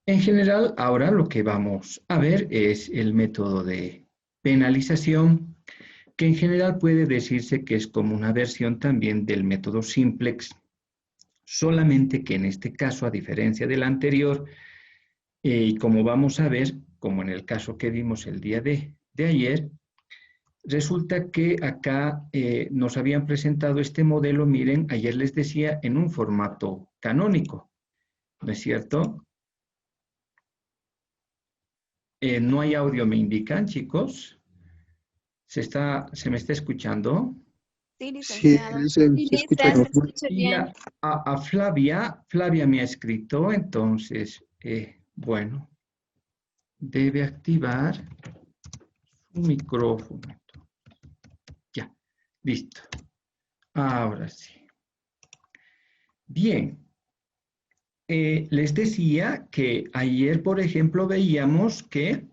En general, ahora lo que vamos a ver es el método de penalización, que en general puede decirse que es como una versión también del método simplex, solamente que en este caso, a diferencia del anterior, y como vamos a ver, como en el caso que vimos el día de ayer, resulta que acá nos habían presentado este modelo, miren, ayer les decía, en un formato canónico, ¿no es cierto? No hay audio, me indican, chicos. ¿Se me está escuchando? Sí, Sí, licenciado. se, Sí, se escucha se normal. escucha Y bien. a Flavia me ha escrito, entonces, bueno, debe activar su micrófono. Ya, listo. Ahora sí. Bien, les decía que ayer, por ejemplo, veíamos que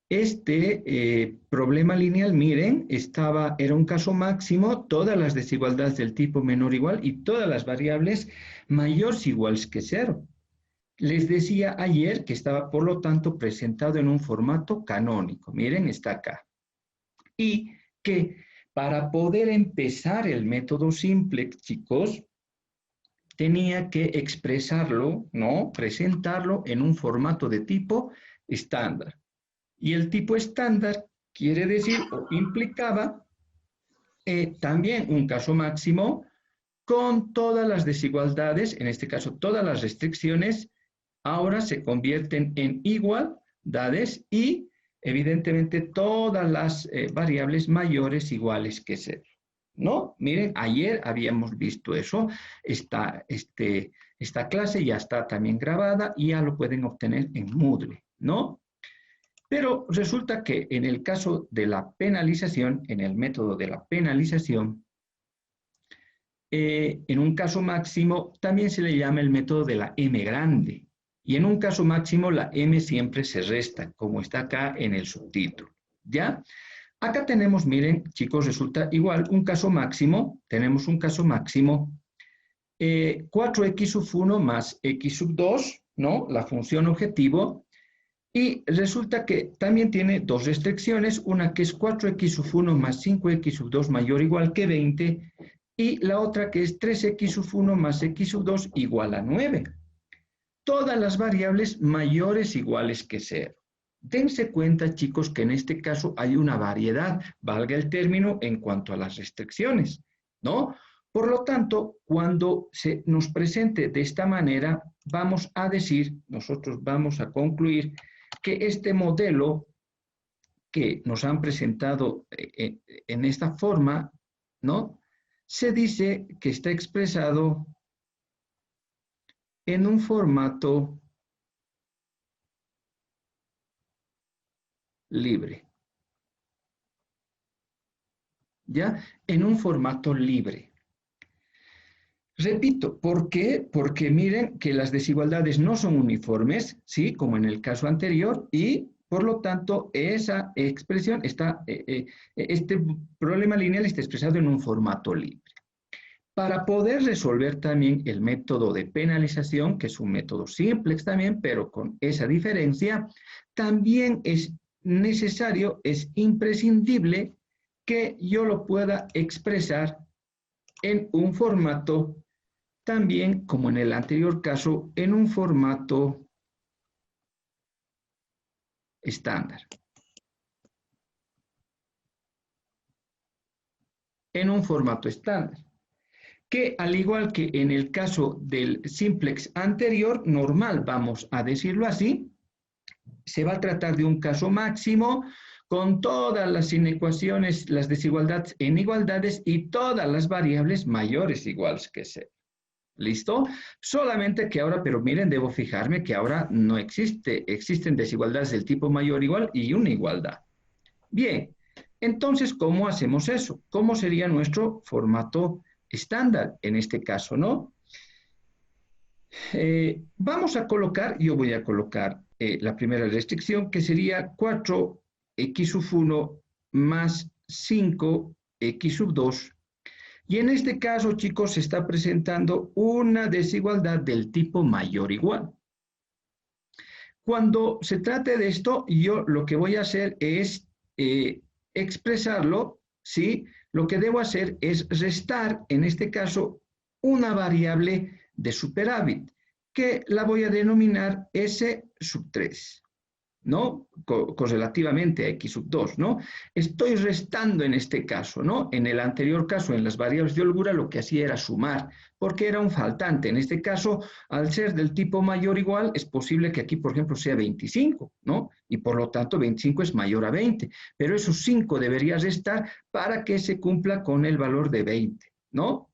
este problema lineal, miren, era un caso máximo, todas las desigualdades del tipo menor o igual y todas las variables mayores o iguales que cero. Les decía ayer que estaba, por lo tanto, presentado en un formato canónico. Miren, está acá. Y que para poder empezar el método simple, chicos, tenía que expresarlo, ¿no? Presentarlo en un formato de tipo estándar. Y el tipo estándar quiere decir o implicaba también un caso máximo con todas las desigualdades, en este caso todas las restricciones, ahora se convierten en igualdades y evidentemente todas las variables mayores iguales que cero. ¿No? Miren, ayer habíamos visto eso, esta clase ya está también grabada y ya lo pueden obtener en Moodle, ¿no? Pero resulta que en el caso de la penalización, en el método de la penalización, en un caso máximo también se le llama el método de la M grande. Y en un caso máximo la M siempre se resta, como está acá en el subtítulo. ¿Ya? Acá tenemos, miren, chicos, resulta igual un caso máximo. Tenemos un caso máximo 4x sub 1 más x sub 2, ¿no? La función objetivo. Y resulta que también tiene dos restricciones, una que es 4x sub 1 más 5x sub 2 mayor o igual que 20, y la otra que es 3x sub 1 más x sub 2 igual a 9. Todas las variables mayores iguales que 0. Dense cuenta, chicos, que en este caso hay una variedad, valga el término, en cuanto a las restricciones, ¿no? Por lo tanto, cuando se nos presente de esta manera, vamos a decir, nosotros vamos a concluir que este modelo que nos han presentado en esta forma, ¿no? Se dice que está expresado en un formato libre. ¿Ya? En un formato libre. Repito, ¿por qué? Porque miren que las desigualdades no son uniformes, ¿sí? Como en el caso anterior, y por lo tanto esa expresión está, este problema lineal está expresado en un formato libre. Para poder resolver también el método de penalización, que es un método simplex también, pero con esa diferencia, también es necesario, es imprescindible que yo lo pueda expresar en un formato también, como en el anterior caso, en un formato estándar. En un formato estándar. Que al igual que en el caso del simplex anterior, normal, vamos a decirlo así, se va a tratar de un caso máximo con todas las inecuaciones, las desigualdades en igualdades y todas las variables mayores iguales que 0. ¿Listo? Solamente que ahora, pero miren, debo fijarme que ahora no existen desigualdades del tipo mayor igual y una igualdad. Bien, entonces, ¿cómo hacemos eso? ¿Cómo sería nuestro formato estándar en este caso, no? Vamos a colocar, yo voy a colocar la primera restricción, que sería 4x sub 1 más 5x sub 2. Y en este caso, chicos, se está presentando una desigualdad del tipo mayor o igual. Cuando se trate de esto, yo lo que voy a hacer es expresarlo, ¿sí? Lo que debo hacer es restar, en este caso, una variable de superávit, que la voy a denominar S sub 3. ¿No? Correlativamente a x sub 2, ¿no? Estoy restando en este caso, ¿no? En el anterior caso, en las variables de holgura, lo que hacía era sumar, porque era un faltante. En este caso, al ser del tipo mayor o igual, es posible que aquí, por ejemplo, sea 25, ¿no? Y por lo tanto, 25 es mayor a 20, pero esos 5 debería restar para que se cumpla con el valor de 20, ¿no?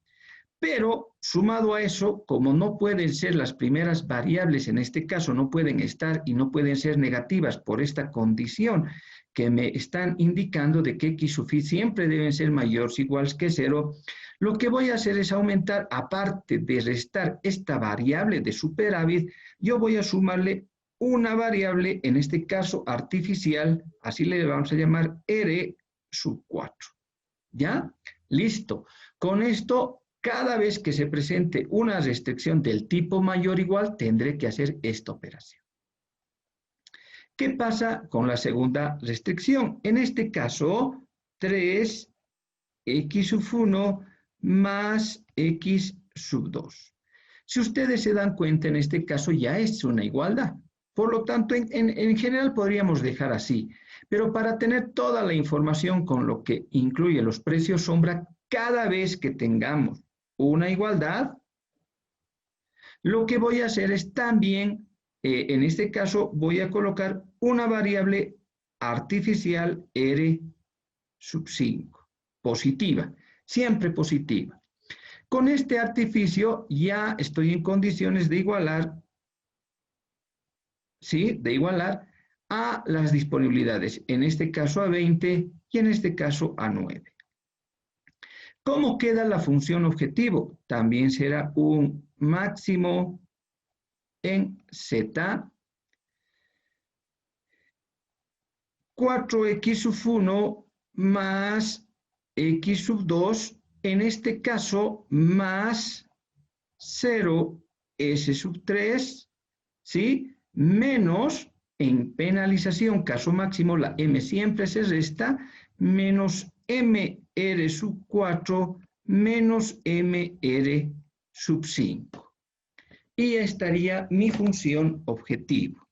Pero sumado a eso, como no pueden ser las primeras variables, en este caso no pueden estar y no pueden ser negativas por esta condición que me están indicando de que x sub i siempre deben ser mayores o iguales que 0, lo que voy a hacer es aumentar, aparte de restar esta variable de superávit, yo voy a sumarle una variable, en este caso artificial, así le vamos a llamar R sub 4. ¿Ya? Listo. Con esto, cada vez que se presente una restricción del tipo mayor o igual, tendré que hacer esta operación. ¿Qué pasa con la segunda restricción? En este caso, 3x sub 1 más x sub 2. Si ustedes se dan cuenta, en este caso ya es una igualdad. Por lo tanto, en general podríamos dejar así. Pero para tener toda la información con lo que incluye los precios sombra, cada vez que tengamos una igualdad, lo que voy a hacer es también, en este caso, voy a colocar una variable artificial R sub 5, positiva, siempre positiva. Con este artificio ya estoy en condiciones de igualar, ¿sí? De igualar a las disponibilidades, en este caso a 20 y en este caso a 9. ¿Cómo queda la función objetivo? También será un máximo en Z, 4x sub 1 más x sub 2, en este caso más 0s sub 3, ¿sí? Menos, en penalización, caso máximo, la m siempre se resta, menos mr sub 4 menos mr sub 5. Y estaría mi función objetivo.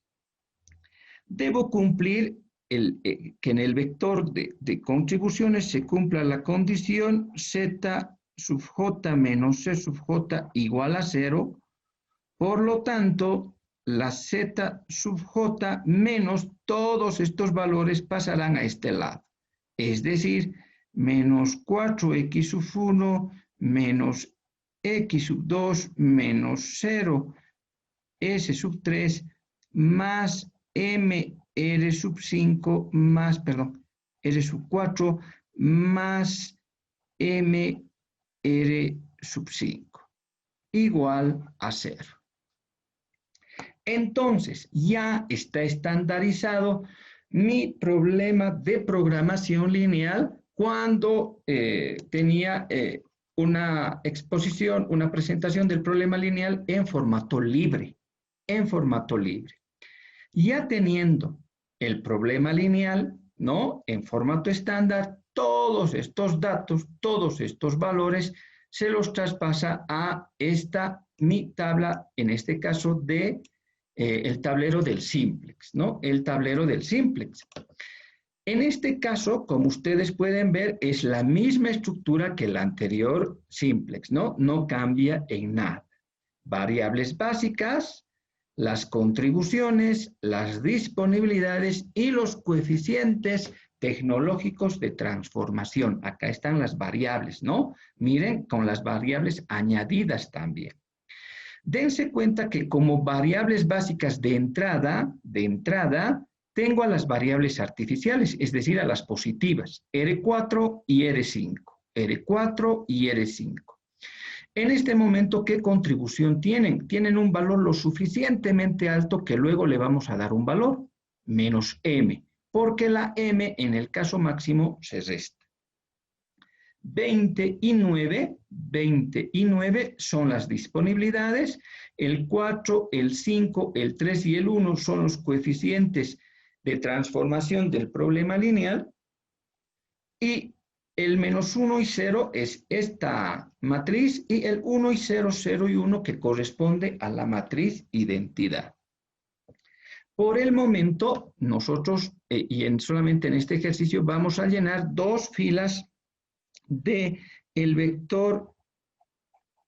Debo cumplir que en el vector de contribuciones se cumpla la condición z sub j menos c sub j igual a 0. Por lo tanto, la z sub j menos todos estos valores pasarán a este lado. Es decir, menos 4x sub 1 menos x sub 2 menos 0 s sub 3 más m r sub 5 más, perdón, r sub 4 más m r sub 5 igual a 0. Entonces, ya está estandarizado mi problema de programación lineal cuando tenía una exposición, una presentación del problema lineal en formato libre. Ya teniendo el problema lineal, ¿no? En formato estándar, todos estos datos, todos estos valores, se los traspasa a esta, mi tabla, en este caso, de el tablero del simplex, ¿no? El tablero del simplex. En este caso, como ustedes pueden ver, es la misma estructura que el anterior simplex, ¿no? No cambia en nada. Variables básicas, las contribuciones, las disponibilidades y los coeficientes tecnológicos de transformación. Acá están las variables, ¿no? Miren, con las variables añadidas también. Dense cuenta que como variables básicas de entrada, tengo a las variables artificiales, es decir, a las positivas, R4 y R5, R4 y R5. En este momento, ¿qué contribución tienen? Tienen un valor lo suficientemente alto que luego le vamos a dar un valor, menos m, porque la m en el caso máximo se resta. 20 y 9 son las disponibilidades, el 4, el 5, el 3 y el 1 son los coeficientes de transformación del problema lineal, y el menos 1 y 0 es esta matriz, y el 1 y 0, 0 y 1 que corresponde a la matriz identidad. Por el momento, nosotros, solamente en este ejercicio, vamos a llenar dos filas de el vector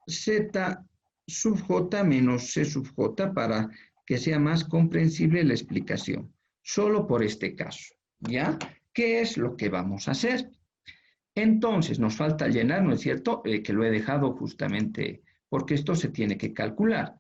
z sub j menos c sub j para que sea más comprensible la explicación. Solo por este caso, ¿ya? ¿Qué es lo que vamos a hacer? Entonces, nos falta llenar, ¿no es cierto? Que lo he dejado justamente porque esto se tiene que calcular.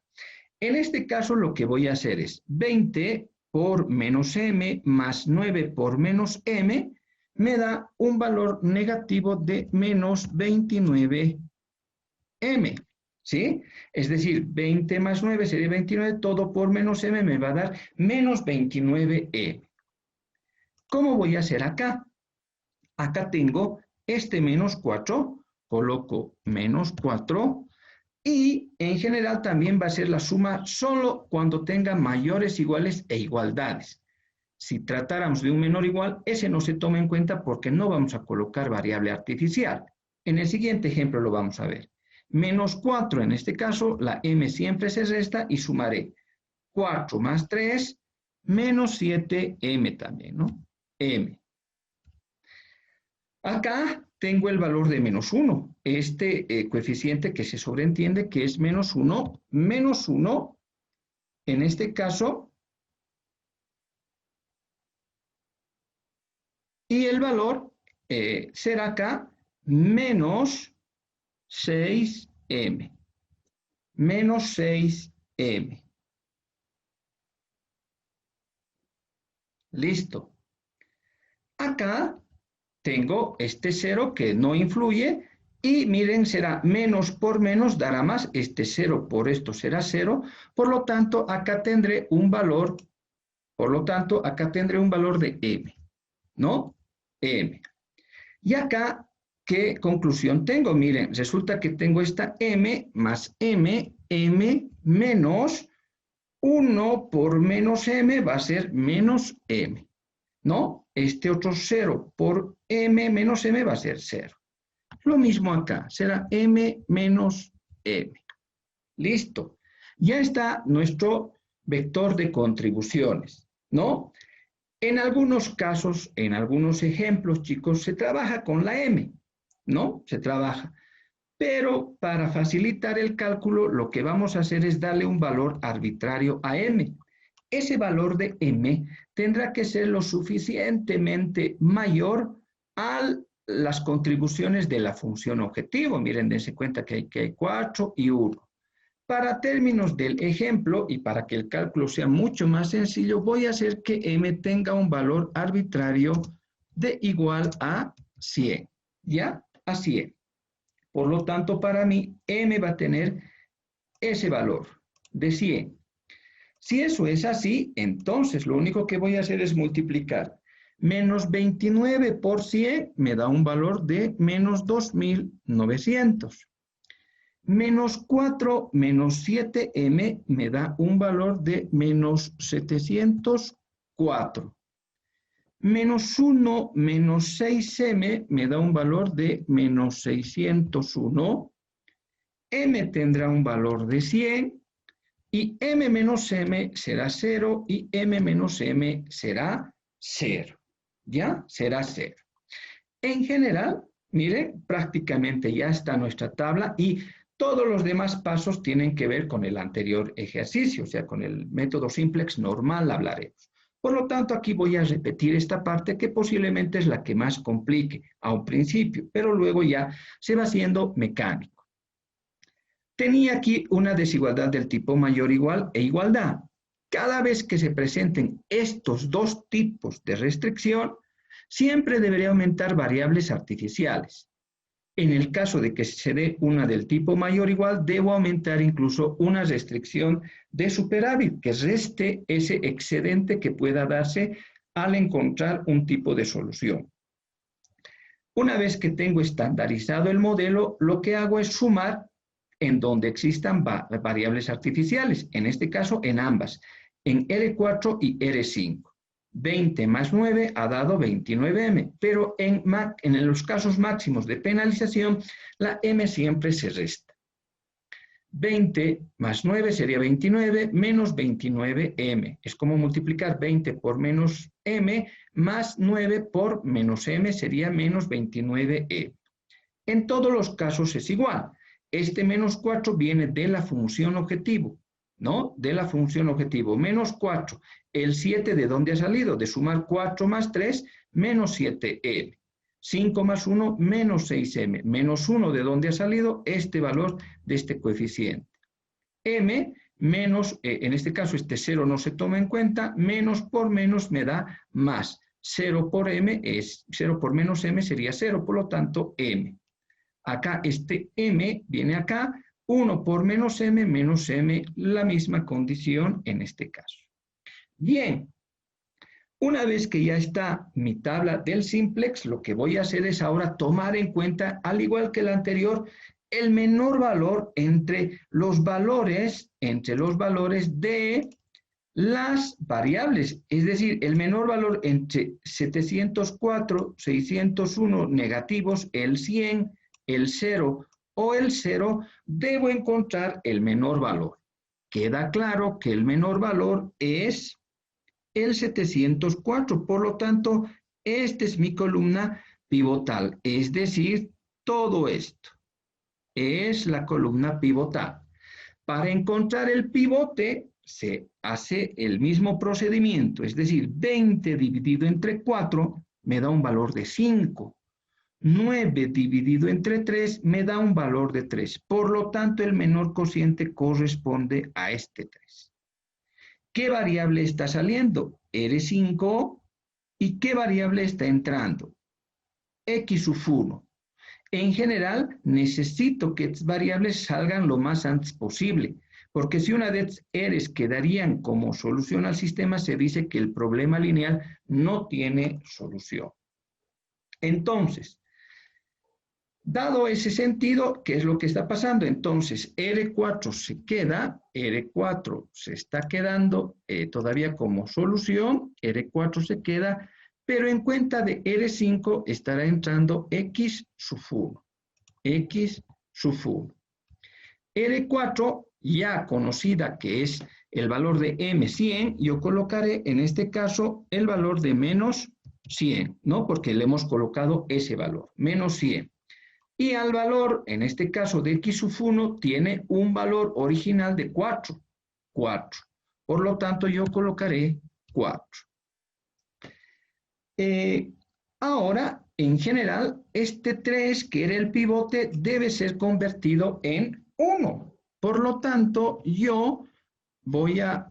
En este caso, lo que voy a hacer es 20 por menos m más 9 por menos m me da un valor negativo de menos 29m, ¿sí? Es decir, 20 más 9 sería 29, todo por menos m me va a dar menos 29m. ¿Cómo voy a hacer acá? Acá tengo este menos 4, coloco menos 4, y en general también va a ser la suma solo cuando tenga mayores, iguales e igualdades. Si tratáramos de un menor igual, ese no se toma en cuenta porque no vamos a colocar variable artificial. En el siguiente ejemplo lo vamos a ver. Menos 4, en este caso, la m siempre se resta y sumaré 4 más 3, menos 7m también, ¿no? m. Acá tengo el valor de menos 1, este coeficiente que se sobreentiende que es menos 1, en este caso, y el valor será acá menos 6m, menos 6m. Listo. Acá tengo este 0 que no influye, y miren, será menos por menos dará más, este 0 por esto será 0, por lo tanto acá tendré un valor, de m, ¿no? m. Y acá, ¿qué conclusión tengo? Miren, resulta que tengo esta m más m menos 1 por menos m va a ser menos m, ¿no? Este otro 0 por m menos m va a ser 0. Lo mismo acá, será m menos m. Listo. Ya está nuestro vector de contribuciones, ¿no? En algunos casos, en algunos ejemplos, chicos, se trabaja con la m, ¿no? Se trabaja. Pero para facilitar el cálculo, lo que vamos a hacer es darle un valor arbitrario a m. Ese valor de m tendrá que ser lo suficientemente mayor a las contribuciones de la función objetivo. Miren, dense cuenta que hay 4 y 1. Para términos del ejemplo y para que el cálculo sea mucho más sencillo, voy a hacer que m tenga un valor arbitrario de igual a 100, ¿ya? A 100. Por lo tanto, para mí, m va a tener ese valor de 100. Si eso es así, entonces lo único que voy a hacer es multiplicar. Menos 29 por 100 me da un valor de menos 2.900. Menos 4 menos 7m me da un valor de menos 704. Menos 1 menos 6m me da un valor de menos 601. M tendrá un valor de 100. Y m menos m será 0 y m menos m será 0. ¿Ya? Será 0. En general, miren, prácticamente ya está nuestra tabla y todos los demás pasos tienen que ver con el anterior ejercicio, o sea, con el método simplex normal hablaremos. Por lo tanto, aquí voy a repetir esta parte que posiblemente es la que más complique a un principio, pero luego ya se va haciendo mecánico. Tenía aquí una desigualdad del tipo mayor igual e igualdad. Cada vez que se presenten estos dos tipos de restricción, siempre debería aumentar variables artificiales. En el caso de que se dé una del tipo mayor igual, debo aumentar incluso una restricción de superávit, que reste ese excedente que pueda darse al encontrar un tipo de solución. Una vez que tengo estandarizado el modelo, lo que hago es sumar en donde existan variables artificiales, en este caso en ambas, en R4 y R5. 20 más 9 ha dado 29M, pero en los casos máximos de penalización, la M siempre se resta. 20 más 9 sería 29 menos 29M. Es como multiplicar 20 por menos M más 9 por menos M sería menos 29E. En todos los casos es igual. Este menos 4 viene de la función objetivo, ¿no? De la función objetivo. Menos 4. El 7, ¿de dónde ha salido? De sumar 4 más 3, menos 7M. 5 más 1, menos 6M. Menos 1, ¿de dónde ha salido? Este valor de este coeficiente. M menos, en este caso este 0 no se toma en cuenta, menos por menos me da más. 0 por M es, 0 por menos M sería 0, por lo tanto M. Acá este M viene acá, 1 por menos M, la misma condición en este caso. Bien, una vez que ya está mi tabla del simplex, lo que voy a hacer es ahora tomar en cuenta, al igual que la anterior, el menor valor entre los valores de las variables, es decir, el menor valor entre 704, 601 negativos, el 100, el 0 o el 0, debo encontrar el menor valor. Queda claro que el menor valor es el 704, por lo tanto, esta es mi columna pivotal, es decir, todo esto es la columna pivotal. Para encontrar el pivote, se hace el mismo procedimiento, es decir, 20 dividido entre 4 me da un valor de 5. 9 dividido entre 3 me da un valor de 3. Por lo tanto, el menor cociente corresponde a este 3. ¿Qué variable está saliendo? R5. ¿Y qué variable está entrando? X sub 1. En general, necesito que estas variables salgan lo más antes posible, porque si una de estas R's quedarían como solución al sistema, se dice que el problema lineal no tiene solución. Entonces, dado ese sentido, ¿qué es lo que está pasando? Entonces, R4 se queda, R4 se está quedando todavía como solución, R4 se queda, pero en cuenta de R5 estará entrando X sub 1. X sub 1. R4, ya conocida que es el valor de M100, yo colocaré en este caso el valor de menos 100, ¿no? Porque le hemos colocado ese valor, menos 100. Y al valor, en este caso de X sub 1, tiene un valor original de 4. 4. Por lo tanto, yo colocaré 4. Ahora, en general, este 3, que era el pivote, debe ser convertido en 1. Por lo tanto, yo voy a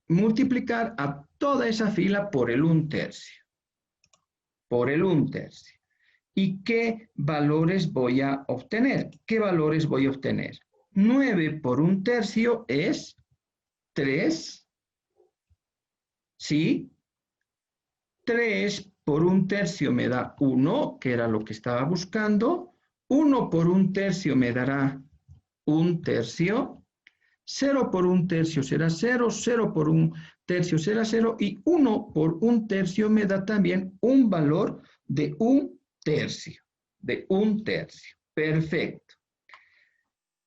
multiplicar a toda esa fila por el 1/3. Por el 1/3. ¿Y qué valores voy a obtener? ¿Qué valores voy a obtener? 9 por 1/3 es 3. ¿Sí? 3 por 1/3 me da 1, que era lo que estaba buscando. 1 por 1/3 me dará 1/3. 0 por 1/3 será 0, 0 por 1/3 será 0 y 1 por 1/3 me da también un valor de 1/3. De 1/3. Perfecto.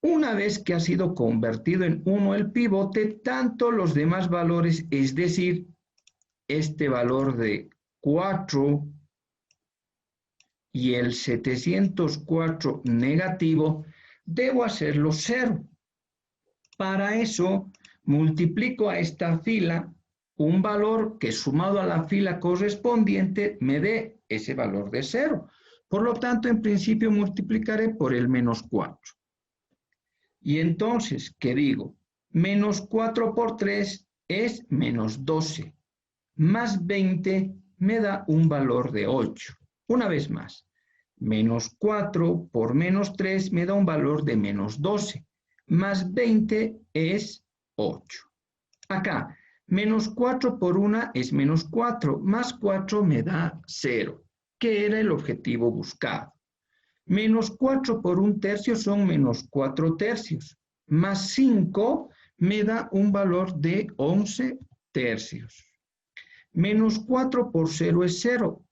Una vez que ha sido convertido en 1 el pivote, tanto los demás valores, es decir, este valor de 4 y el 704 negativo, debo hacerlo 0. Para eso, multiplico a esta fila un valor que sumado a la fila correspondiente me dé ese valor de 0. Por lo tanto, en principio multiplicaré por el menos 4. Y entonces, ¿qué digo? Menos 4 por 3 es menos 12. Más 20 me da un valor de 8. Una vez más, menos 4 por menos 3 me da un valor de menos 12. Más 20 es 8. Acá, menos 4 por 1 es menos 4, más 4 me da 0. ¿Qué era el objetivo buscado? Menos 4 por 1/3 son menos 4/3. Más 5 me da un valor de 11/3. Menos 4 por 0 es 0.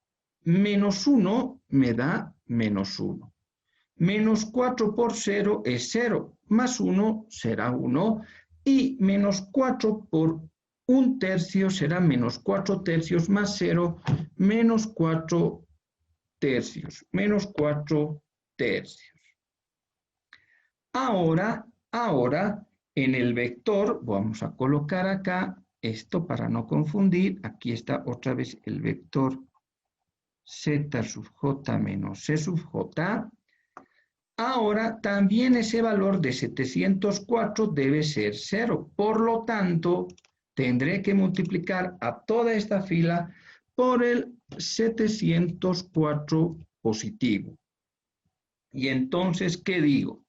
Menos 1 me da menos 1. Menos 4 por 0 es 0. Más 1 será 1. Y menos 4 por 1/3 será menos 4/3 más 0, menos 4/3. Menos 4/3. Ahora, en el vector, vamos a colocar acá esto para no confundir. Aquí está otra vez el vector z sub j menos c sub j. Ahora también ese valor de 704 debe ser 0. Por lo tanto, tendré que multiplicar a toda esta fila por el 704 positivo. Y entonces, ¿qué digo?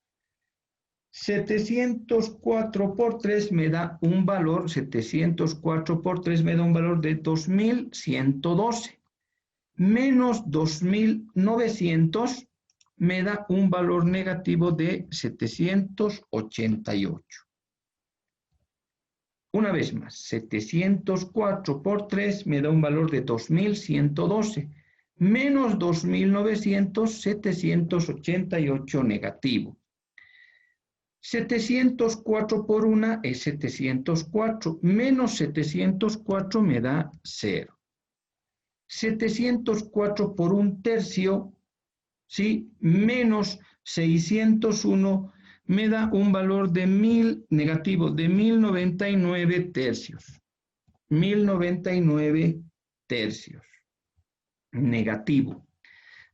704 por 3 me da un valor, 704 por 3 me da un valor de 2112. Menos 2900 me da un valor negativo de 788. Una vez más, 704 por 3 me da un valor de 2112. Menos 2900, 788 negativo. 704 por 1 es 704, menos 704 me da 0. 704 por 1/3, ¿sí? Menos 601 me da un valor de negativo de 1099/3. 1099/3. Negativo.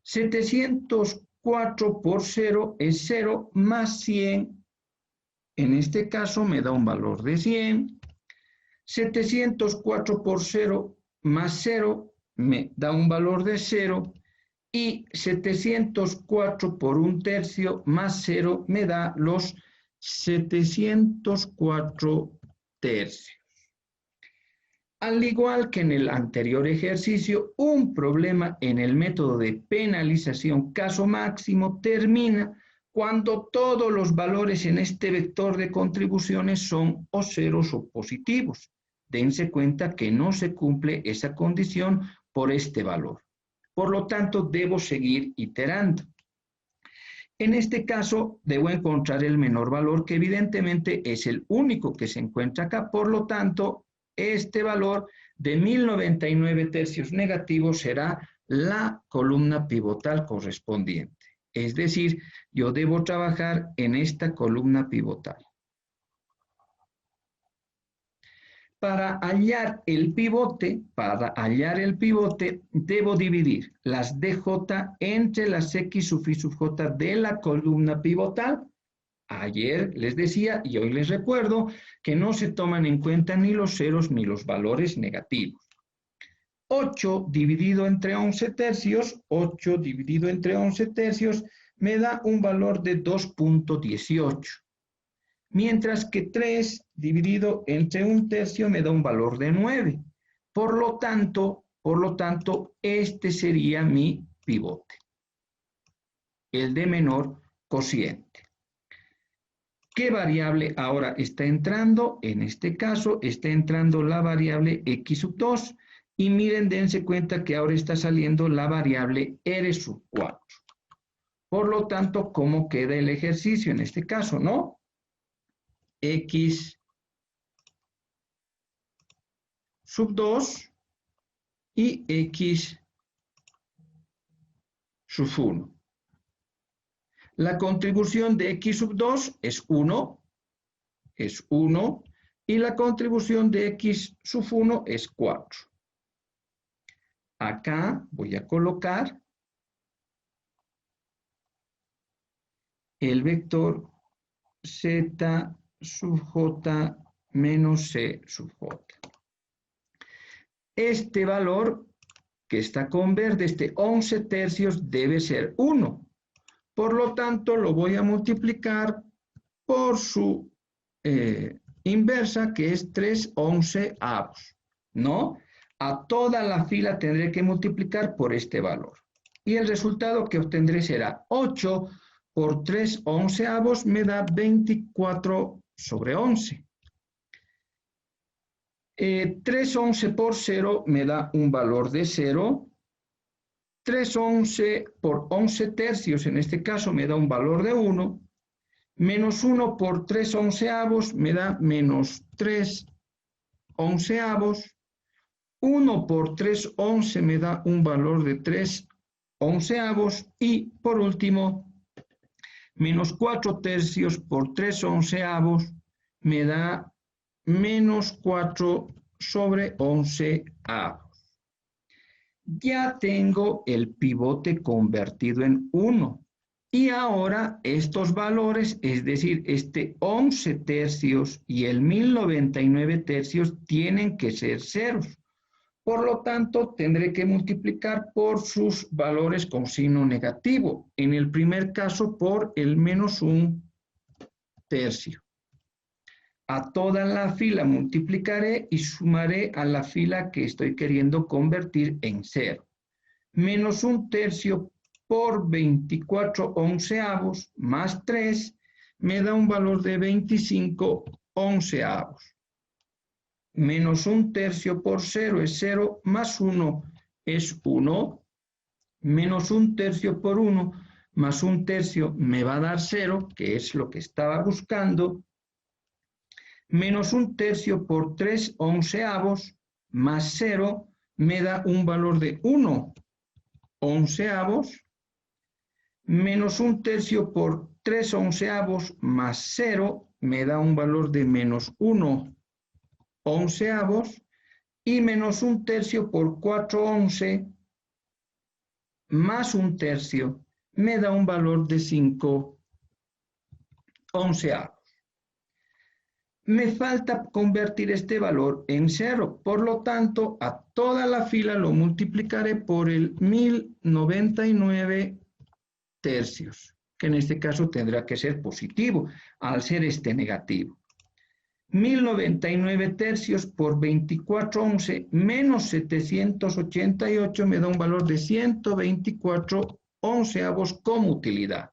704 por 0 es 0 más 100. En este caso me da un valor de 100. 704 por 0 más 0 me da un valor de 0. Y 704 por 1/3 más 0 me da los 704/3. Al igual que en el anterior ejercicio, un problema en el método de penalización caso máximo termina cuando todos los valores en este vector de contribuciones son o ceros o positivos. Dense cuenta que no se cumple esa condición por este valor. Por lo tanto, debo seguir iterando. En este caso, debo encontrar el menor valor, que evidentemente es el único que se encuentra acá. Por lo tanto, este valor de 1099/3 negativo será la columna pivotal correspondiente. Es decir, yo debo trabajar en esta columna pivotal. Para hallar el pivote, debo dividir las DJ entre las X sub y sub J de la columna pivotal. Ayer les decía y hoy les recuerdo que no se toman en cuenta ni los ceros ni los valores negativos. 8 dividido entre 11/3, 8 dividido entre 11/3 me da un valor de 2.18. Mientras que 3 dividido entre 1/3 me da un valor de 9. Por lo tanto, este sería mi pivote, el de menor cociente. ¿Qué variable ahora está entrando? En este caso está entrando la variable x sub 2. Y miren, dense cuenta que ahora está saliendo la variable r sub 4. Por lo tanto, ¿cómo queda el ejercicio en este caso, no? X sub 2 y X sub 1. La contribución de X sub 2 es 1, y la contribución de X sub 1 es 4. Acá voy a colocar el vector Z sub J menos C sub J. Este valor que está con verde, este 11/3, debe ser 1. Por lo tanto, lo voy a multiplicar por su inversa, que es 3/11, ¿no? A toda la fila tendré que multiplicar por este valor. Y el resultado que obtendré será 8 por 3 onceavos me da 24 sobre 11. 3 once por 0 me da un valor de 0. 3 once por 11 tercios, en este caso, me da un valor de 1. Menos 1 por 3 onceavos me da menos 3 onceavos. 1 por 3 once me da un valor de 3 onceavos. Y, por último, menos 4 tercios por 3 onceavos me da menos 4 sobre 11avos. Ya tengo el pivote convertido en 1. Y ahora estos valores, es decir, este 11 tercios y el 1099 tercios, tienen que ser ceros. Por lo tanto, tendré que multiplicar por sus valores con signo negativo. En el primer caso, por el menos 1 tercio. A toda la fila multiplicaré y sumaré a la fila que estoy queriendo convertir en 0. Menos 1 tercio por 24 onceavos más 3 me da un valor de 25 onceavos. Menos 1 tercio por 0 es 0, más 1 es 1. Menos 1 tercio por 1 más 1 tercio me va a dar 0, que es lo que estaba buscando. Menos 1 tercio por 3 onceavos más 0 me da un valor de 1 onceavos. Menos 1 tercio por 3 onceavos más 0 me da un valor de menos 1 onceavos. Y menos 1 tercio por 4 once más 1 tercio me da un valor de 5 onceavos. Me falta convertir este valor en 0, por lo tanto, a toda la fila lo multiplicaré por el 1099 tercios, que en este caso tendrá que ser positivo, al ser este negativo. 1099 tercios por 24 once menos 788 me da un valor de 124 onceavos como utilidad.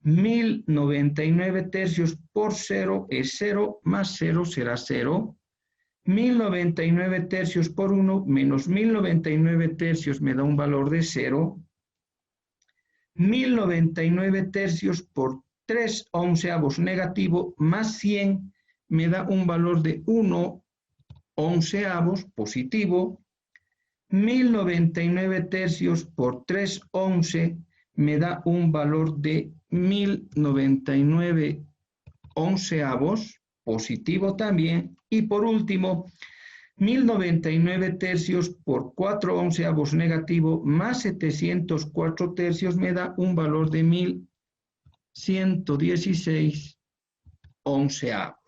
1099 tercios por 0 es 0, más 0 será 0. 1099 tercios por 1 menos 1099 tercios me da un valor de 0. 1099 tercios por 3 onceavos negativo más 100 me da un valor de 1 onceavos positivo. 1099 tercios por 3 once me da un valor de 1099 onceavos, positivo también. Y por último, 1099 tercios por 4 onceavos negativo más 704 tercios me da un valor de 1116 onceavos.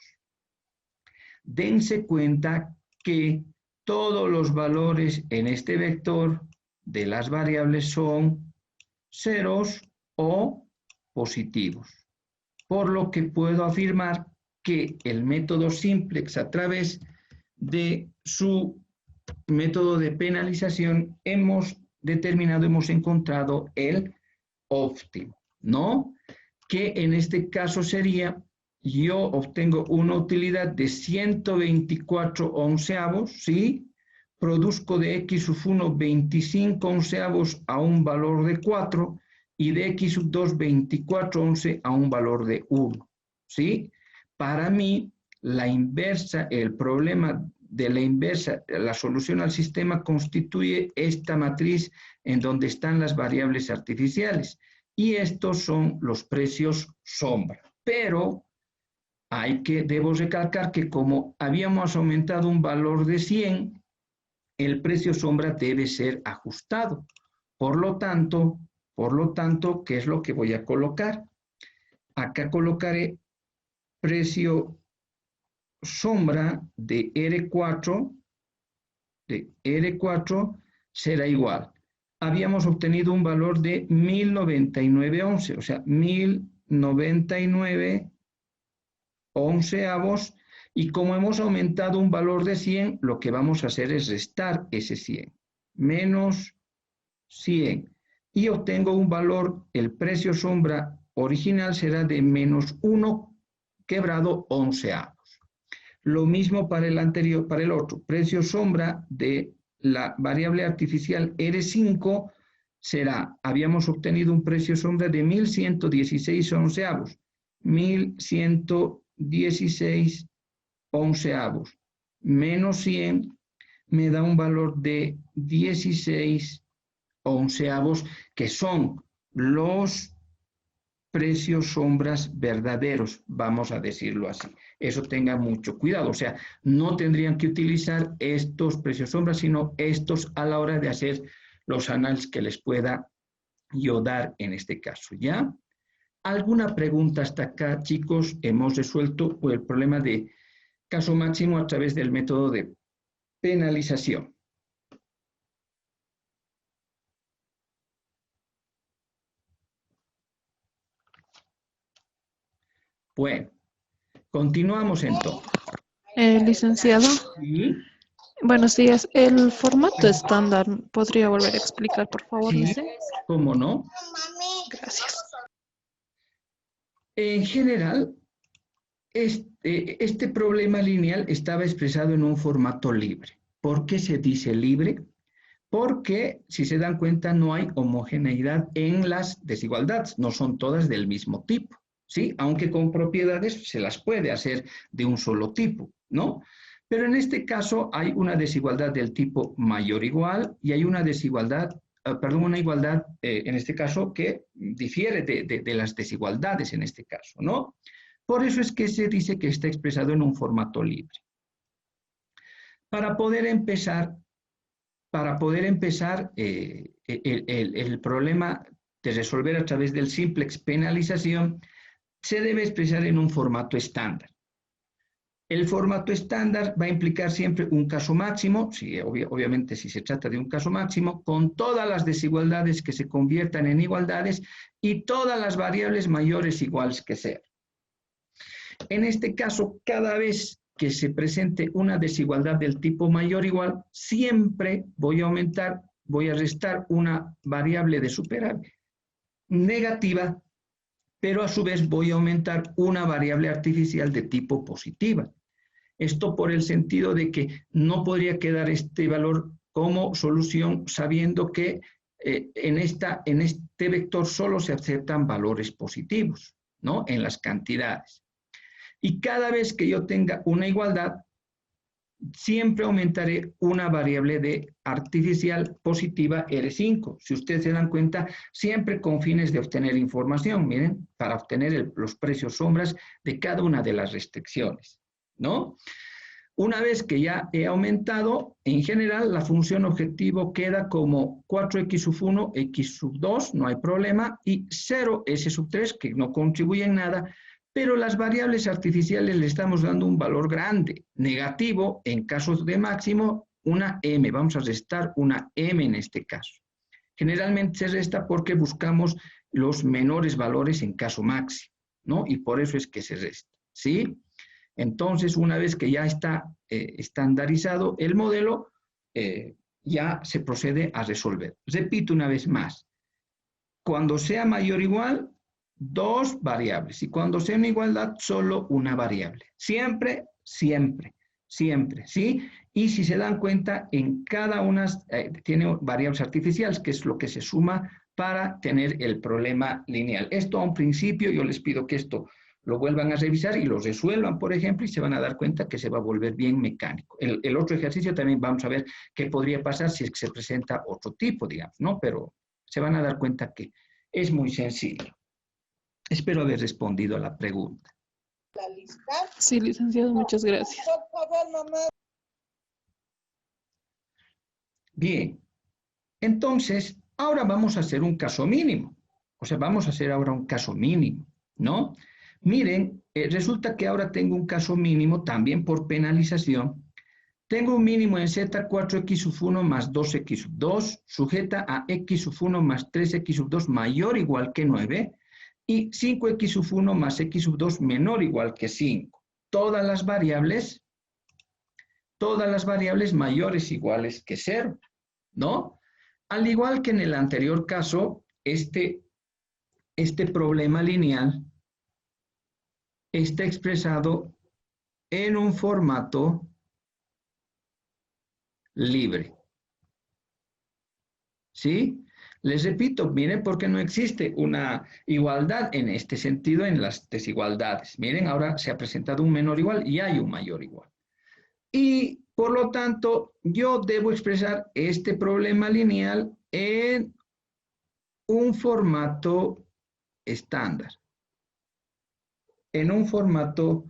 Dense cuenta que todos los valores en este vector de las variables son ceros o positivos, por lo que puedo afirmar que el método simplex, a través de su método de penalización, hemos encontrado el óptimo, ¿no? Que en este caso sería, yo obtengo una utilidad de 124 onceavos, ¿sí? Produzco de x sub 1 25 onceavos a un valor de 4 y de x sub 2 24 once a un valor de 1, ¿sí? Para mí, la inversa, el problema de la inversa, la solución al sistema constituye esta matriz en donde están las variables artificiales y estos son los precios sombra. Pero debo recalcar que como habíamos aumentado un valor de 100, el precio sombra debe ser ajustado. Por lo tanto, ¿qué es lo que voy a colocar? Acá colocaré precio sombra de R4 será igual. Habíamos obtenido un valor de 1099,11, o sea, 1099 onceavos, y como hemos aumentado un valor de 100, lo que vamos a hacer es restar ese 100. Menos 100. y obtengo un valor, el precio sombra original será de menos 1 quebrado onceavos. Lo mismo para el anterior, para el otro. Precio sombra de la variable artificial R5 será, habíamos obtenido un precio sombra de 1116 onceavos. 1116 onceavos menos 100 me da un valor de 16 onceavos, que son los precios sombras verdaderos, vamos a decirlo así. Eso tenga mucho cuidado, o sea, no tendrían que utilizar estos precios sombras, sino estos a la hora de hacer los análisis que les pueda yo dar en este caso, ¿ya? ¿Alguna pregunta hasta acá, chicos? Hemos resuelto el problema de caso máximo a través del método de penalización. Bueno, continuamos entonces. Licenciado, ¿Sí? buenos días. El formato estándar, ¿podría volver a explicar, por favor, Sí, lice? ¿cómo no? Gracias. En general, este problema lineal estaba expresado en un formato libre. ¿Por qué se dice libre? Porque, si se dan cuenta, no hay homogeneidad en las desigualdades, no son todas del mismo tipo, ¿sí? Aunque con propiedades se las puede hacer de un solo tipo, ¿no? Pero en este caso hay una desigualdad del tipo mayor o igual y hay una desigualdad, una igualdad, en este caso, que difiere de las desigualdades en este caso, ¿no? Por eso es que se dice que está expresado en un formato libre. Para poder empezar, el problema de resolver a través del simplex penalización se debe expresar en un formato estándar. El formato estándar va a implicar siempre un caso máximo, obviamente si se trata de un caso máximo, con todas las desigualdades que se conviertan en igualdades y todas las variables mayores iguales que cero. En este caso, cada vez que se presente una desigualdad del tipo mayor o igual, siempre voy a restar una variable de superávit negativa, pero a su vez voy a aumentar una variable artificial de tipo positiva. Esto por el sentido de que no podría quedar este valor como solución sabiendo que en este vector solo se aceptan valores positivos, ¿no? En las cantidades. Y cada vez que yo tenga una igualdad, siempre aumentaré una variable de artificial positiva R5. Si ustedes se dan cuenta, siempre con fines de obtener información, miren, para obtener los precios sombras de cada una de las restricciones, ¿no? Una vez que ya he aumentado, en general, la función objetivo queda como 4x sub 1, x sub 2, no hay problema, y 0, s sub 3, que no contribuye en nada, pero las variables artificiales le estamos dando un valor grande, negativo, en casos de máximo, una m. Vamos a restar una m en este caso. Generalmente se resta porque buscamos los menores valores en caso máximo, ¿no? Y por eso es que se resta, ¿sí? Entonces, una vez que ya está estandarizado el modelo, ya se procede a resolver. Repito una vez más, cuando sea mayor o igual, dos variables, y cuando sea una igualdad, solo una variable. Siempre, siempre, siempre, ¿sí? Y si se dan cuenta, en cada una tiene variables artificiales, que es lo que se suma para tener el problema lineal. Esto a un principio, yo les pido que esto lo vuelvan a revisar y lo resuelvan, por ejemplo, y se van a dar cuenta que se va a volver bien mecánico. El otro ejercicio también vamos a ver qué podría pasar si es que se presenta otro tipo, digamos, ¿no? Pero se van a dar cuenta que es muy sencillo. Espero haber respondido a la pregunta. Sí, licenciado, muchas gracias. Bien, entonces, ahora vamos a hacer un caso mínimo. O sea, vamos a hacer ahora un caso mínimo, ¿no? Miren, resulta que ahora tengo un caso mínimo también por penalización. Tengo un mínimo en Z 4x sub 1 más 2x sub 2 sujeta a x sub 1 más 3x sub 2 mayor o igual que 9 y 5x sub 1 más x sub 2 menor o igual que 5. Todas las variables mayores o iguales que 0, ¿no? Al igual que en el anterior caso, este problema lineal está expresado en un formato libre. ¿Sí? Les repito, miren por qué no existe una igualdad en este sentido en las desigualdades. Miren, ahora se ha presentado un menor igual y hay un mayor igual. Y por lo tanto, yo debo expresar este problema lineal en un formato estándar. En un formato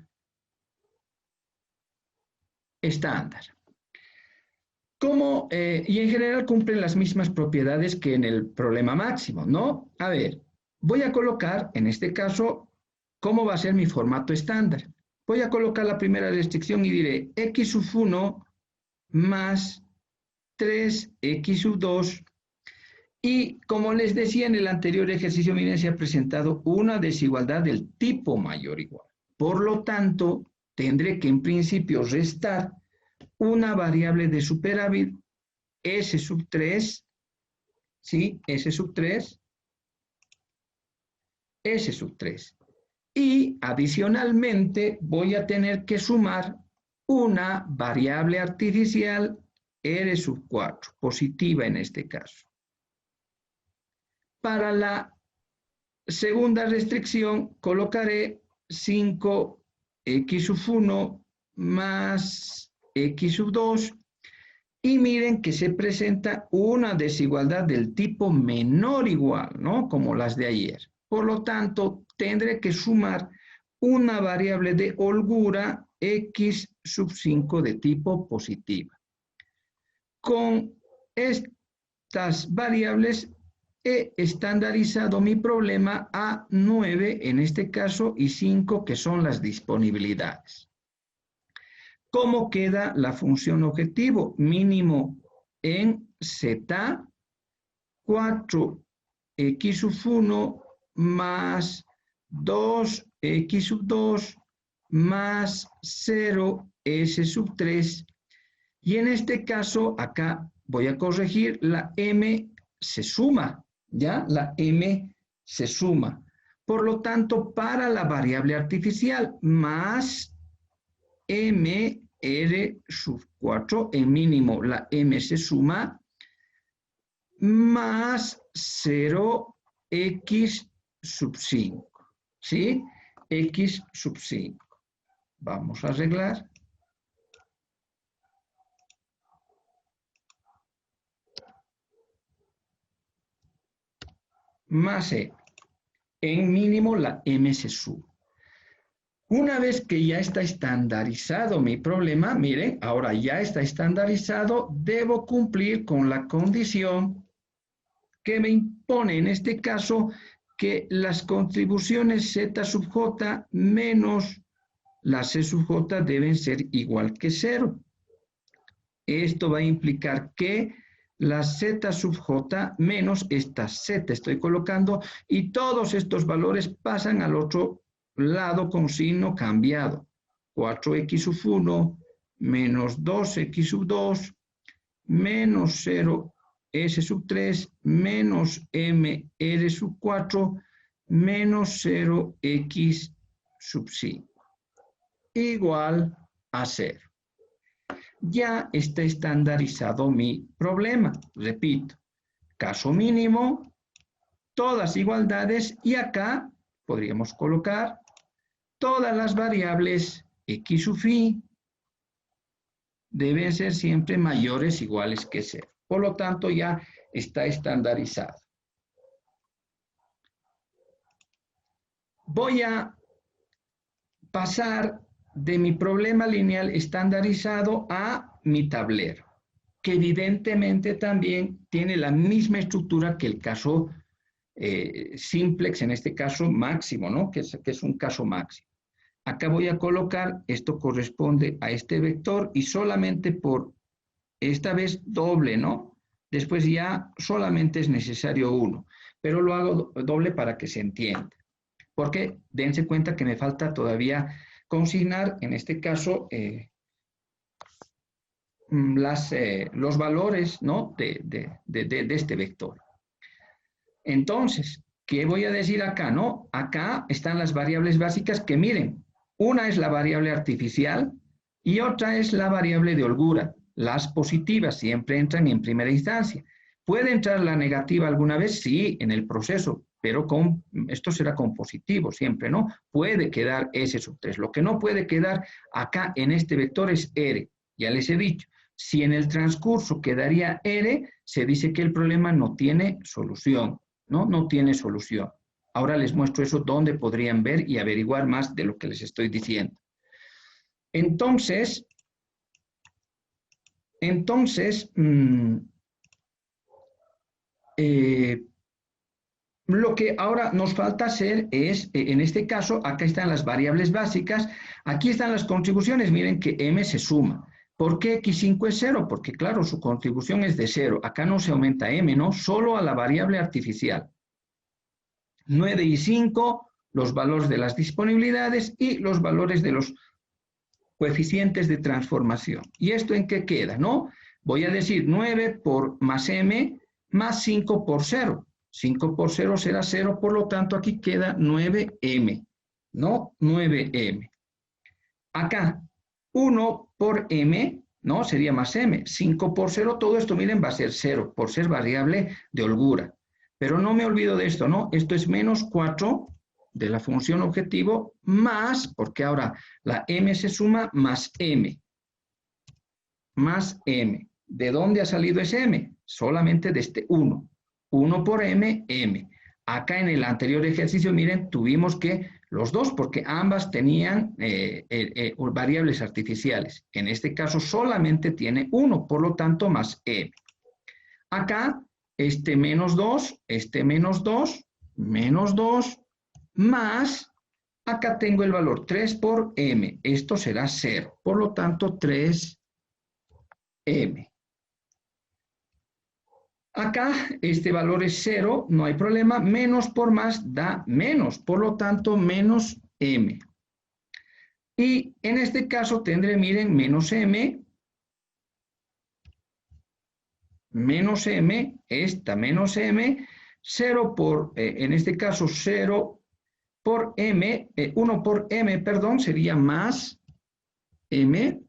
estándar. Y en general cumplen las mismas propiedades que en el problema máximo, ¿no? A ver, voy a colocar, en este caso, ¿cómo va a ser mi formato estándar? Voy a colocar la primera restricción y diré x sub 1 más 3x sub 2. Y como les decía en el anterior ejercicio, miren, se ha presentado una desigualdad del tipo mayor o igual. Por lo tanto, tendré que en principio restar una variable de superávit, S sub 3, ¿sí? S sub 3, S sub 3. Y adicionalmente voy a tener que sumar una variable artificial, R sub 4, positiva en este caso. Para la segunda restricción colocaré 5x sub 1 más x sub 2 y miren que se presenta una desigualdad del tipo menor o igual, ¿no? Como las de ayer. Por lo tanto, tendré que sumar una variable de holgura x sub 5 de tipo positiva. Con estas variables he estandarizado mi problema a 9 en este caso y 5 que son las disponibilidades. ¿Cómo queda la función objetivo? Mínimo en z, 4x sub 1 más 2x sub 2 más 0s sub 3. Y en este caso, acá voy a corregir, la m se suma, ¿ya? La m se suma. Por lo tanto, para la variable artificial, más m r sub 4, en mínimo la m se suma, más 0x sub 5, ¿sí? X sub 5. Vamos a arreglar. Más e. En mínimo la m se suma. Una vez que ya está estandarizado mi problema, miren, ahora ya está estandarizado, debo cumplir con la condición que me impone en este caso que las contribuciones z sub j menos la c sub j deben ser igual que 0. Esto va a implicar que la z sub j menos esta z estoy colocando y todos estos valores pasan al otro lado con signo cambiado. 4x sub 1 menos 2x sub 2 menos 0 S sub 3 menos M R sub 4 menos 0x sub 5 igual a 0. Ya está estandarizado mi problema. Repito, caso mínimo, todas igualdades y acá podríamos colocar todas las variables x sub i deben ser siempre mayores o iguales que 0. Por lo tanto, ya está estandarizado. Voy a pasar de mi problema lineal estandarizado a mi tablero, que evidentemente también tiene la misma estructura que el caso simplex, en este caso máximo, ¿no? Que es un caso máximo. Acá voy a colocar, esto corresponde a este vector y solamente por esta vez doble, ¿no? Después ya solamente es necesario 1, pero lo hago doble para que se entienda. Porque dense cuenta que me falta todavía consignar, en este caso, los valores, ¿no? de este vector. Entonces, ¿qué voy a decir acá? No, acá están las variables básicas que miren, una es la variable artificial y otra es la variable de holgura. Las positivas siempre entran en primera instancia. ¿Puede entrar la negativa alguna vez? Sí, en el proceso, pero esto será con positivo siempre, ¿no? Puede quedar S sub 3. Lo que no puede quedar acá en este vector es R. Ya les he dicho, si en el transcurso quedaría R, se dice que el problema no tiene solución, ¿no? No tiene solución. Ahora les muestro eso donde podrían ver y averiguar más de lo que les estoy diciendo. Entonces, lo que ahora nos falta hacer es, en este caso, acá están las variables básicas, aquí están las contribuciones, miren que M se suma. ¿Por qué X5 es 0? Porque claro, su contribución es de 0, acá no se aumenta M, ¿no? Solo a la variable artificial. 9 y 5, los valores de las disponibilidades y los valores de los coeficientes de transformación. ¿Y esto en qué queda? ¿No? Voy a decir 9 por más M más 5 por 0. 5 por 0 será 0, por lo tanto aquí queda 9M, ¿no? 9M. Acá, 1 por M, ¿no? Sería más M. 5 por 0, todo esto, miren, va a ser 0, por ser variable de holgura. Pero no me olvido de esto, ¿no? Esto es menos 4 de la función objetivo más, porque ahora la M se suma más M. Más M. ¿De dónde ha salido ese M? Solamente de este 1. 1 por M, M. Acá en el anterior ejercicio, miren, tuvimos que los dos, porque ambas tenían variables artificiales. En este caso solamente tiene 1, por lo tanto más M. Acá, este menos 2, menos 2, más, acá tengo el valor 3 por M. Esto será 0, por lo tanto 3M. Acá este valor es 0, no hay problema, menos por más da menos, por lo tanto menos M. Y en este caso tendré, miren, menos M, esta menos M, 0 por, en este caso 0 por M, 1 por M, perdón, sería más M,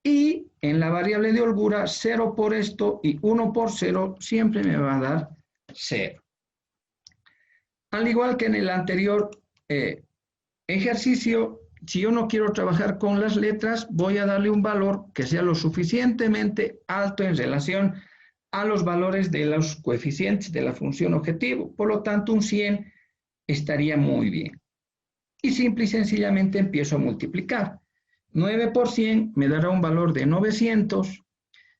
y en la variable de holgura 0 por esto y 1 por 0 siempre me va a dar 0. Al igual que en el anterior ejercicio, si yo no quiero trabajar con las letras, voy a darle un valor que sea lo suficientemente alto en relación a los valores de los coeficientes de la función objetivo. Por lo tanto, un 100 estaría muy bien. Y simple y sencillamente empiezo a multiplicar. 9 por 100 me dará un valor de 900,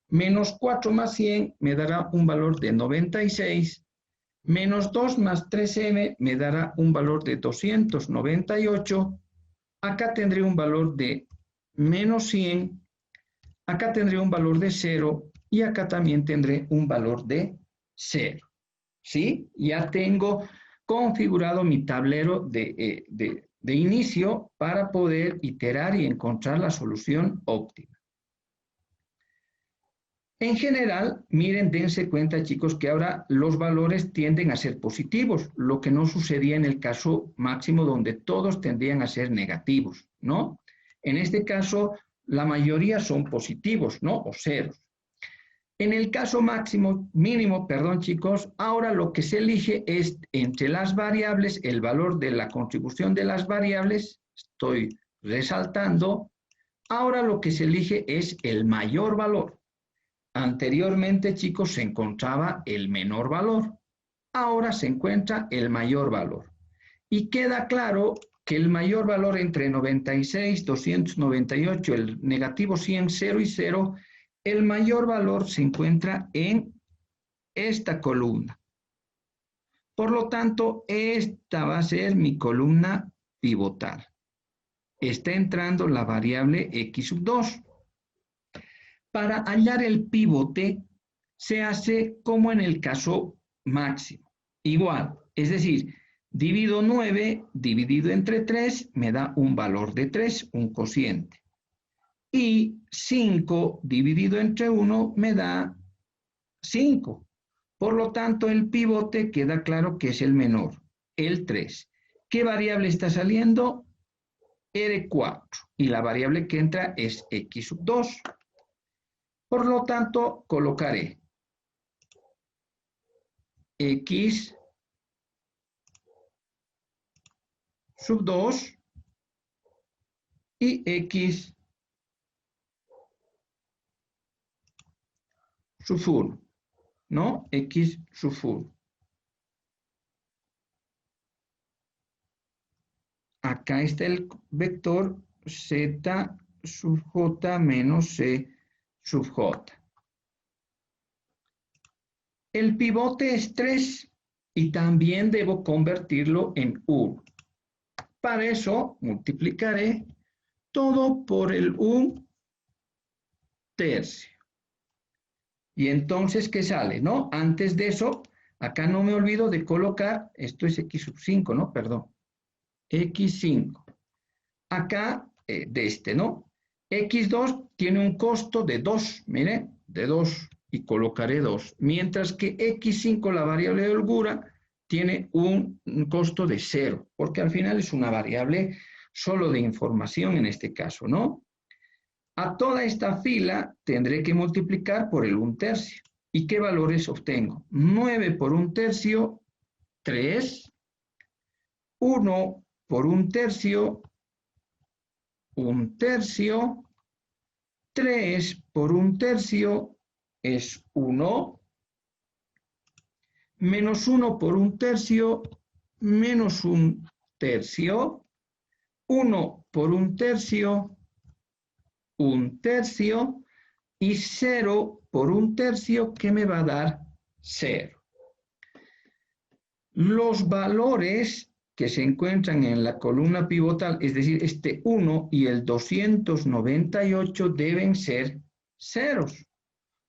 menos 4 más 100 me dará un valor de 96, menos 2 más 3M me dará un valor de 298, acá tendré un valor de menos 100, acá tendré un valor de 0 y acá también tendré un valor de 0. ¿Sí? Ya tengo configurado mi tablero de inicio para poder iterar y encontrar la solución óptima. En general, miren, dense cuenta, chicos, que ahora los valores tienden a ser positivos, lo que no sucedía en el caso máximo donde todos tendrían a ser negativos, ¿no? En este caso, la mayoría son positivos, ¿no? O ceros. En el caso mínimo, perdón, chicos, ahora lo que se elige es entre las variables, el valor de la contribución de las variables, estoy resaltando, ahora lo que se elige es el mayor valor. Anteriormente, chicos, se encontraba el menor valor. Ahora se encuentra el mayor valor. Y queda claro que el mayor valor entre 96, 298, el negativo 100, 0 y 0, el mayor valor se encuentra en esta columna. Por lo tanto, esta va a ser mi columna pivotal. Está entrando la variable x sub 2. Para hallar el pivote, se hace como en el caso máximo. Igual, es decir, divido 9 dividido entre 3 me da un valor de 3, un cociente. Y 5 dividido entre 1 me da 5. Por lo tanto, el pivote queda claro que es el menor, el 3. ¿Qué variable está saliendo? R4. Y la variable que entra es X sub 2. Por lo tanto, colocaré X sub 2 y X sub 1, ¿no? X sub 1. Acá está el vector Z sub J menos C sub J. El pivote es 3 y también debo convertirlo en 1. Para eso multiplicaré todo por el 1 tercio. Y entonces, ¿qué sale? ¿No? Antes de eso, acá no me olvido de colocar, esto es X sub 5, ¿no? Perdón. X5. Acá, de este, ¿no? X2 tiene un costo de 2, mire, de 2, y colocaré 2. Mientras que X5, la variable de holgura, tiene un costo de 0, porque al final es una variable solo de información en este caso, ¿no? A toda esta fila tendré que multiplicar por el 1 tercio. ¿Y qué valores obtengo? 9 por 1 tercio, 3. 1 por 1 tercio, 1 tercio. 3 por 1 tercio es 1. Menos 1 por 1 tercio, menos 1 tercio. 1 por 1 tercio, 1 tercio. Y 0 por 1 tercio, que me va a dar 0. Los valores que se encuentran en la columna pivotal, es decir, este 1 y el 298 deben ser ceros.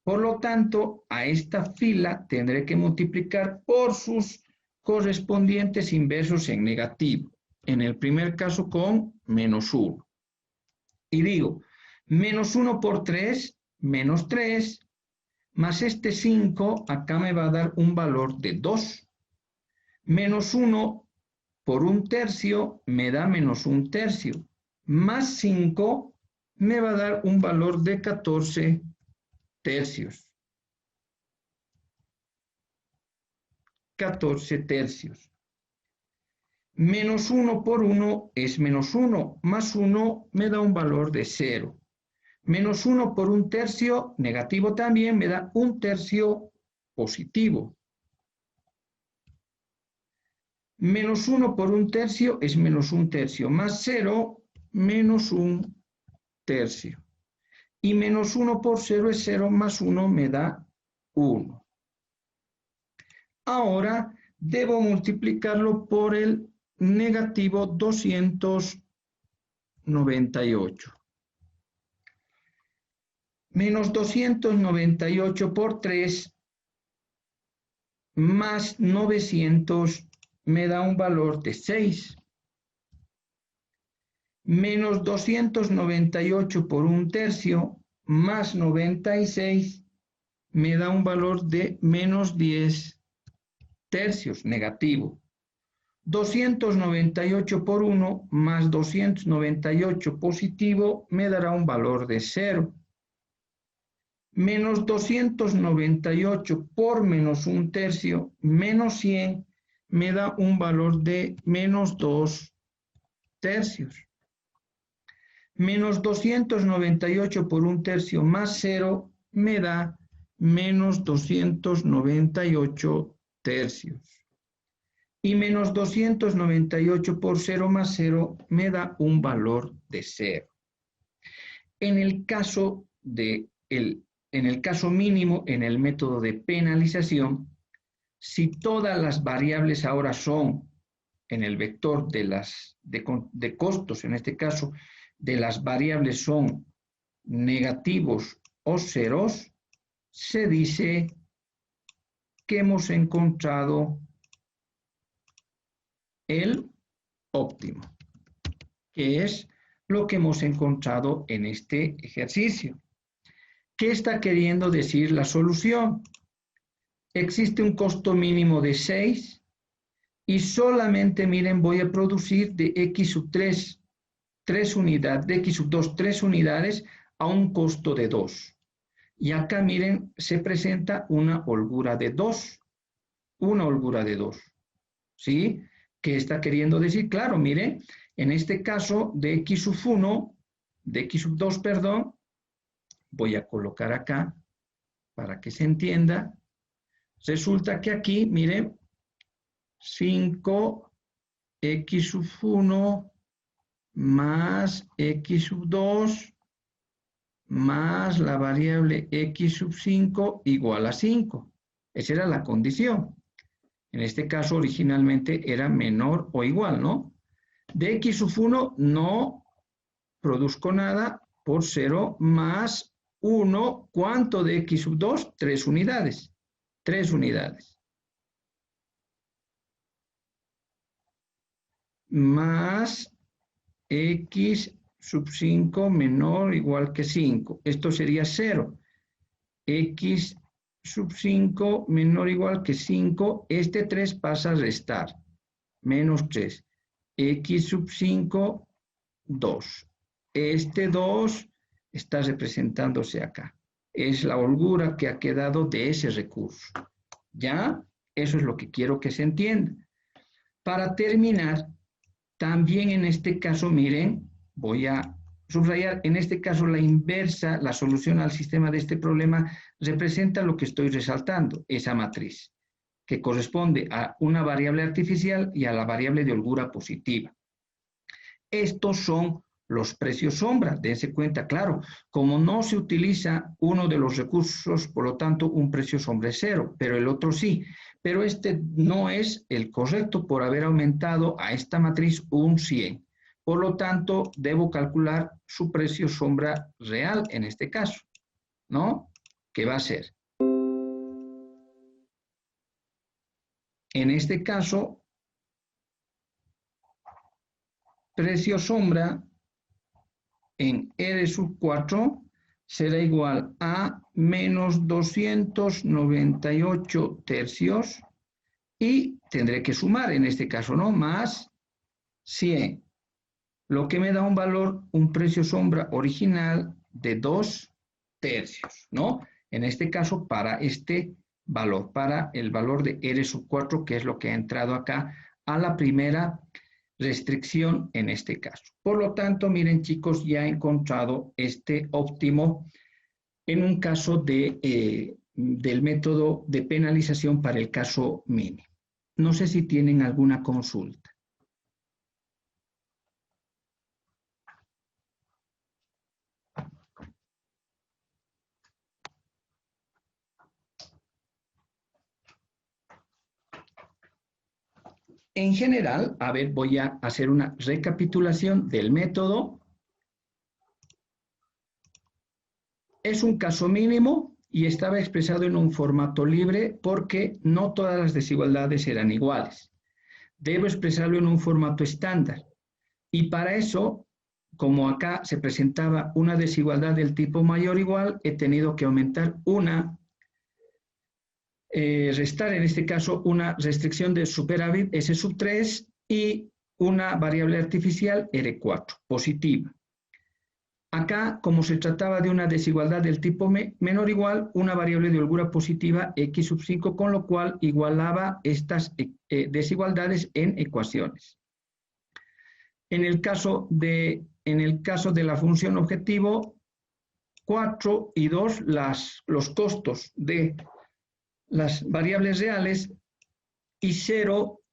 Por lo tanto, a esta fila tendré que multiplicar por sus correspondientes inversos en negativo. En el primer caso con menos 1. Y digo, menos 1 por 3, menos 3, más este 5, acá me va a dar un valor de 2. Menos 1 por 1 tercio me da menos 1 tercio. Más 5 me va a dar un valor de 14 tercios. 14 tercios. Menos 1 por 1 es menos 1. Más 1 me da un valor de 0. Menos 1 por 1 tercio, negativo también, me da 1 tercio positivo. Menos 1 por 1 tercio es menos 1 tercio, más 0, menos 1 tercio. Y menos 1 por 0 es 0, más 1 me da 1. Ahora debo multiplicarlo por el negativo 298. Menos 298 por 3 más 900 me da un valor de 6. Menos 298 por 1 tercio más 96 me da un valor de menos 10 tercios, negativo. 298 por 1 más 298 positivo me dará un valor de 0. Menos 298 por menos 1 tercio menos 100 me da un valor de menos 2 tercios. Menos 298 por 1 tercio más 0 me da menos 298 tercios. Y menos 298 por 0 más 0 me da un valor de 0. En el caso mínimo, en el método de penalización, si todas las variables ahora son en el vector de costos, en este caso, de las variables son negativos o ceros, se dice que hemos encontrado el óptimo, que es lo que hemos encontrado en este ejercicio. ¿Qué está queriendo decir la solución? existe un costo mínimo de 6 y solamente, miren, voy a producir de x sub 3, 3 unidades, de x sub 2, 3 unidades a un costo de 2. Y acá, miren, se presenta una holgura de 2. Una holgura de 2. ¿Sí? ¿Qué está queriendo decir? Claro, miren, en este caso de x sub 1, de x sub 2, perdón, voy a colocar acá para que se entienda. Resulta que aquí, miren, 5x sub 1 más x sub 2 más la variable x sub 5 igual a 5. Esa era la condición. En este caso, originalmente era menor o igual, ¿no? De x sub 1 no produzco nada por 0 más 1. ¿Cuánto de x sub 2? 3 unidades. 3 unidades. Más x sub 5 menor o igual que 5. Esto sería 0. X sub 5 menor o igual que 5. Este 3 pasa a restar. Menos 3. X sub 5, 2. Este 2 está representándose acá. Es la holgura que ha quedado de ese recurso. ¿Ya? Eso es lo que quiero que se entienda. Para terminar, también en este caso, miren, voy a subrayar, en este caso la inversa, la solución al sistema de este problema representa lo que estoy resaltando, esa matriz, que corresponde a una variable artificial y a la variable de holgura positiva. Estos son los precios sombra, dense cuenta, claro, como no se utiliza uno de los recursos, por lo tanto un precio sombra es 0, pero el otro sí. Pero este no es el correcto por haber aumentado a esta matriz un 100. Por lo tanto, debo calcular su precio sombra real en este caso, ¿no? ¿Qué va a ser? En este caso, precio sombra en R sub 4 será igual a menos 298 tercios y tendré que sumar en este caso, ¿no? Más 100, lo que me da un valor, un precio sombra original de 2 tercios, ¿no? En este caso, para este valor, para el valor de R sub 4, que es lo que ha entrado acá a la primera restricción en este caso. Por lo tanto, miren chicos, ya he encontrado este óptimo en un caso del método de penalización para el caso mínimo. No sé si tienen alguna consulta. En general, a ver, voy a hacer una recapitulación del método. Es un caso mínimo y estaba expresado en un formato libre porque no todas las desigualdades eran iguales. Debo expresarlo en un formato estándar. Y para eso, como acá se presentaba una desigualdad del tipo mayor o igual, he tenido que aumentar restar en este caso una restricción de superávit S sub 3 y una variable artificial R4, positiva. Acá, como se trataba de una desigualdad del tipo menor o igual, una variable de holgura positiva X sub 5, con lo cual igualaba estas desigualdades en ecuaciones. En el caso de la función objetivo, 4 y 2, los costos de las variables reales y 0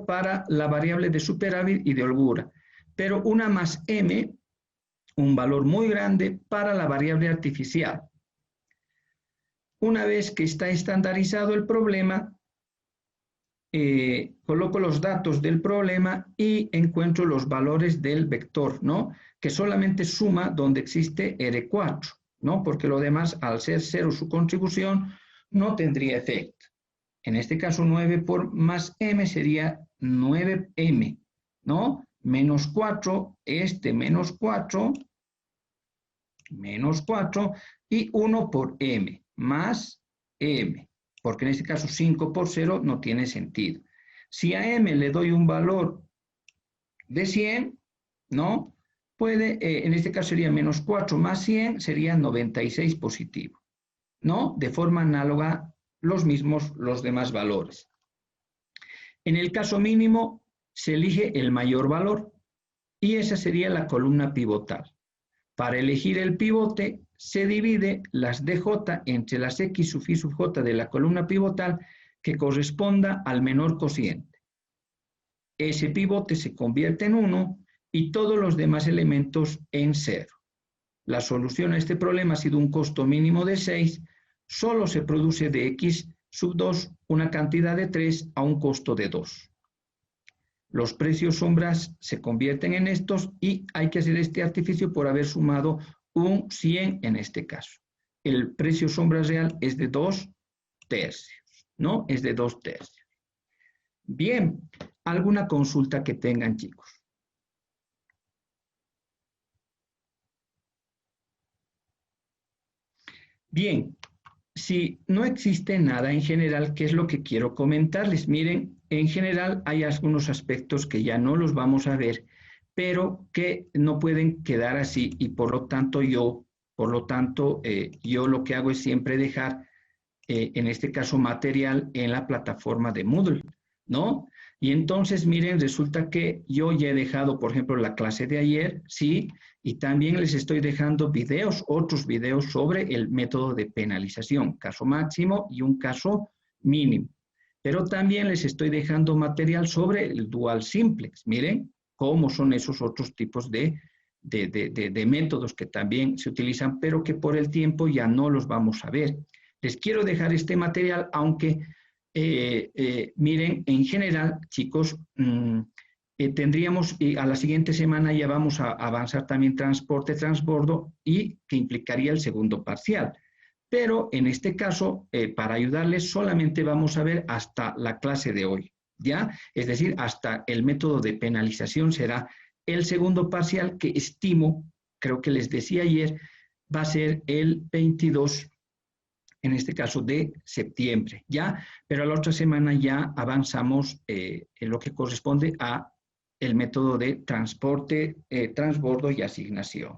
para la variable de superávit y de holgura. Pero una más m, un valor muy grande para la variable artificial. Una vez que está estandarizado el problema, coloco los datos del problema y encuentro los valores del vector, ¿no? Que solamente suma donde existe R4, ¿no? Porque lo demás, al ser 0 su contribución, no tendría efecto. En este caso, 9 por más m sería 9m, ¿no? Menos 4, menos 4, y 1 por m, más m. porque en este caso 5 por 0 no tiene sentido. Si a m le doy un valor de 100, ¿no? Puede, en este caso sería menos 4 más 100, sería 96 positivo, ¿no? De forma análoga, los demás valores. En el caso mínimo, se elige el mayor valor, y esa sería la columna pivotal. Para elegir el pivote, se divide las DJ entre las X sub Y sub J de la columna pivotal que corresponda al menor cociente. Ese pivote se convierte en 1 y todos los demás elementos en 0. La solución a este problema ha sido un costo mínimo de 6, solo se produce de X sub 2 una cantidad de 3 a un costo de 2. Los precios sombras se convierten en estos y hay que hacer este artificio por haber sumado un 100 en este caso. El precio sombra real es de 2 tercios, ¿no? Es de 2 tercios. Bien, ¿alguna consulta que tengan, chicos? Bien, si no existe nada en general, ¿qué es lo que quiero comentarles? Miren, en general hay algunos aspectos que ya no los vamos a ver, pero que no pueden quedar así y por lo tanto yo lo que hago es siempre dejar, en este caso, material en la plataforma de Moodle, ¿no? Y entonces, miren, resulta que yo ya he dejado, por ejemplo, la clase de ayer, ¿sí? Y también les estoy dejando videos, otros videos sobre el método de penalización, caso máximo y un caso mínimo. Pero también les estoy dejando material sobre el dual simplex. Miren cómo son esos otros tipos de métodos que también se utilizan, pero que por el tiempo ya no los vamos a ver. Les quiero dejar este material, aunque, miren, en general, chicos, tendríamos, a la siguiente semana ya vamos a avanzar también transporte, transbordo, y que implicaría el segundo parcial. Pero en este caso, para ayudarles, solamente vamos a ver hasta la clase de hoy, ¿ya? Es decir, hasta el método de penalización será el segundo parcial que estimo, creo que les decía ayer, va a ser el 22, en este caso de septiembre, ¿ya? Pero la otra semana ya avanzamos en lo que corresponde a el método de transporte, transbordo y asignación.